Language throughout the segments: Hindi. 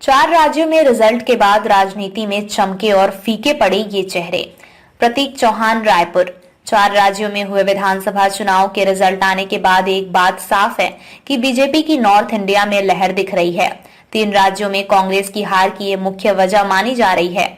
4 राज्यों में रिजल्ट के बाद राजनीति में चमके और फीके पड़े ये चेहरे। प्रतीक चौहान, रायपुर। 4 राज्यों में हुए विधानसभा चुनाव के रिजल्ट आने के बाद एक बात साफ है कि बीजेपी की नॉर्थ इंडिया में लहर दिख रही है। 3 राज्यों में कांग्रेस की हार की ये मुख्य वजह मानी जा रही है।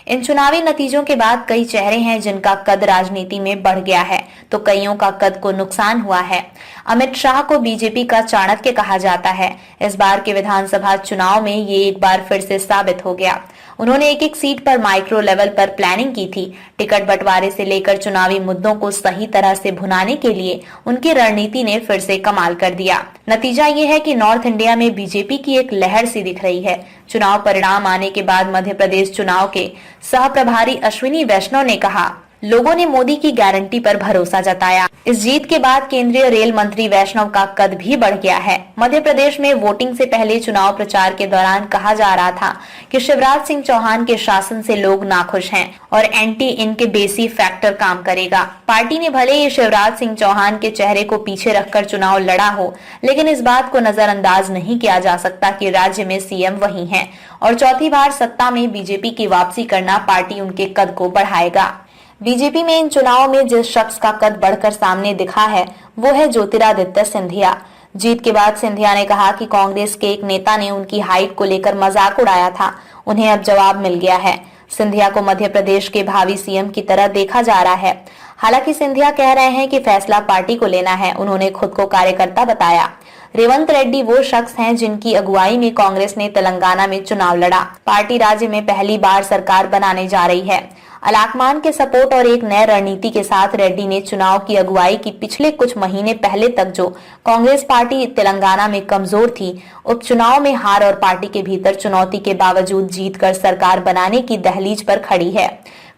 इन चुनावी नतीजों के बाद कई चेहरे हैं जिनका कद राजनीति में बढ़ गया है, तो कईयों का कद को नुकसान हुआ है। अमित शाह को बीजेपी का चाणक्य कहा जाता है। इस बार के विधानसभा चुनाव में ये एक बार फिर से साबित हो गया। उन्होंने एक एक सीट पर माइक्रो लेवल पर प्लानिंग की थी। टिकट बंटवारे से लेकर चुनावी मुद्दों को सही तरह से भुनाने के लिए उनकी रणनीति ने फिर से कमाल कर दिया। नतीजा ये है कि नॉर्थ इंडिया में बीजेपी की एक लहर सी दिख रही है। चुनाव परिणाम आने के बाद मध्य प्रदेश चुनाव के सह प्रभारी अश्विनी वैष्णव ने कहा, लोगों ने मोदी की गारंटी पर भरोसा जताया। इस जीत के बाद केंद्रीय रेल मंत्री वैष्णव का कद भी बढ़ गया है। मध्य प्रदेश में वोटिंग से पहले चुनाव प्रचार के दौरान कहा जा रहा था कि शिवराज सिंह चौहान के शासन से लोग नाखुश हैं और एंटी इनकम्बेंसी फैक्टर काम करेगा। पार्टी ने भले ही शिवराज सिंह चौहान के चेहरे को पीछे रखकर चुनाव लड़ा हो, लेकिन इस बात को नजरअंदाज नहीं किया जा सकता कि राज्य में सीएम वही हैं और चौथी बार सत्ता में बीजेपी की वापसी करना पार्टी उनके कद को बढ़ाएगा। बीजेपी में इन चुनावों में जिस शख्स का कद बढ़कर सामने दिखा है वो है ज्योतिरादित्य सिंधिया। जीत के बाद सिंधिया ने कहा कि कांग्रेस के एक नेता ने उनकी हाइट को लेकर मजाक उड़ाया था, उन्हें अब जवाब मिल गया है। सिंधिया को मध्य प्रदेश के भावी सीएम की तरह देखा जा रहा है। हालांकि सिंधिया कह रहे हैं कि फैसला पार्टी को लेना है। उन्होंने खुद को कार्यकर्ता बताया। रेवंत रेड्डी वो शख्स हैं जिनकी अगुवाई में कांग्रेस ने तेलंगाना में चुनाव लड़ा। पार्टी राज्य में पहली बार सरकार बनाने जा रही है। अलाकमान के सपोर्ट और एक नए रणनीति के साथ रेड्डी ने चुनाव की अगुवाई की। पिछले कुछ महीने पहले तक जो कांग्रेस पार्टी तेलंगाना में कमजोर थी, उपचुनाव में हार और पार्टी के भीतर चुनौती के बावजूद जीतकर सरकार बनाने की दहलीज पर खड़ी है।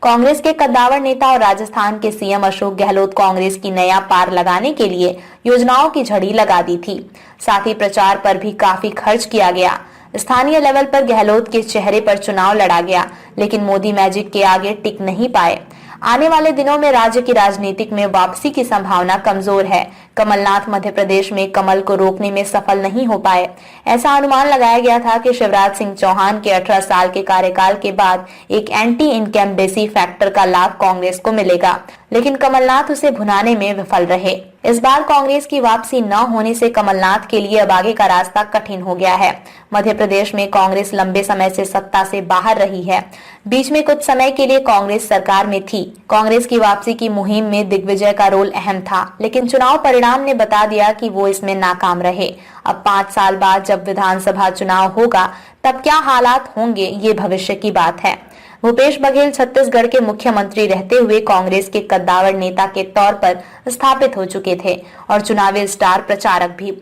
कांग्रेस के कद्दावर नेता और राजस्थान के सीएम अशोक गहलोत कांग्रेस की नया पार लगाने के लिए योजनाओं की झड़ी लगा दी थी। साथ ही प्रचार पर भी काफी खर्च किया गया। स्थानीय लेवल पर गहलोत के चेहरे पर चुनाव लड़ा गया, लेकिन मोदी मैजिक के आगे टिक नहीं पाए। आने वाले दिनों में राज्य की राजनीतिक में वापसी की संभावना कमजोर है। कमलनाथ मध्य प्रदेश में कमल को रोकने में सफल नहीं हो पाए। ऐसा अनुमान लगाया गया था कि शिवराज सिंह चौहान के 18 साल के कार्यकाल के बाद एक एंटी इनकम्बेंसी फैक्टर का लाभ कांग्रेस को मिलेगा, लेकिन कमलनाथ उसे भुनाने में विफल रहे। इस बार कांग्रेस की वापसी न होने से कमलनाथ के लिए अब आगे का रास्ता कठिन हो गया है। मध्य प्रदेश में कांग्रेस लंबे समय से सत्ता से बाहर रही है। बीच में कुछ समय के लिए कांग्रेस सरकार में थी। कांग्रेस की वापसी की मुहिम में दिग्विजय का रोल अहम था, लेकिन चुनाव परिणाम ने बता दिया कि वो इसमें नाकाम रहे। अब 5 साल बाद जब विधानसभा चुनाव होगा तब क्या हालात होंगे, ये भविष्य की बात है। भूपेश बघेल छत्तीसगढ़ के मुख्यमंत्री रहते हुए कांग्रेस के कद्दावर नेता के तौर पर स्थापित हो चुके थे और चुनावी स्टार प्रचारक भी,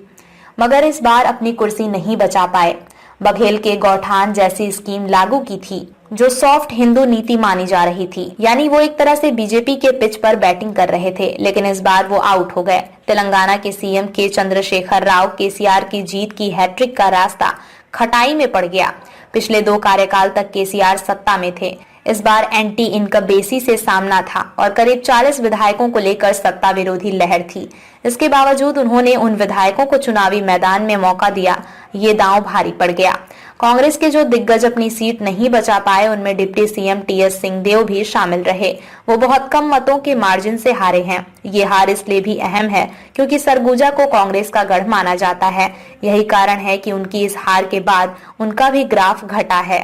मगर इस बार अपनी कुर्सी नहीं बचा पाए। बघेल के गौठान जैसी स्कीम लागू की थी जो सॉफ्ट हिंदू नीति मानी जा रही थी, यानी वो एक तरह से बीजेपी के पिच पर बैटिंग कर रहे थे, लेकिन इस बार वो आउट हो गए। तेलंगाना के सीएम के चंद्रशेखर राव केसीआर की जीत की हैट्रिक का रास्ता खटाई में पड़ गया। पिछले 2 कार्यकाल तक केसीआर सत्ता में थे। इस बार एंटी इनकम्बेंसी से सामना था और करीब 40 विधायकों को लेकर सत्ता विरोधी लहर थी। इसके बावजूद उन्होंने उन विधायकों को चुनावी मैदान में मौका दिया। ये दांव भारी पड़ गया। कांग्रेस के जो दिग्गज अपनी सीट नहीं बचा पाए उनमें डिप्टी सीएम टीएस सिंहदेव भी शामिल रहे। वो बहुत कम मतों के मार्जिन से हारे हैं। ये हार इसलिए भी अहम है क्योंकि सरगुजा को कांग्रेस का गढ़ माना जाता है। यही कारण है कि उनकी इस हार के बाद उनका भी ग्राफ घटा है।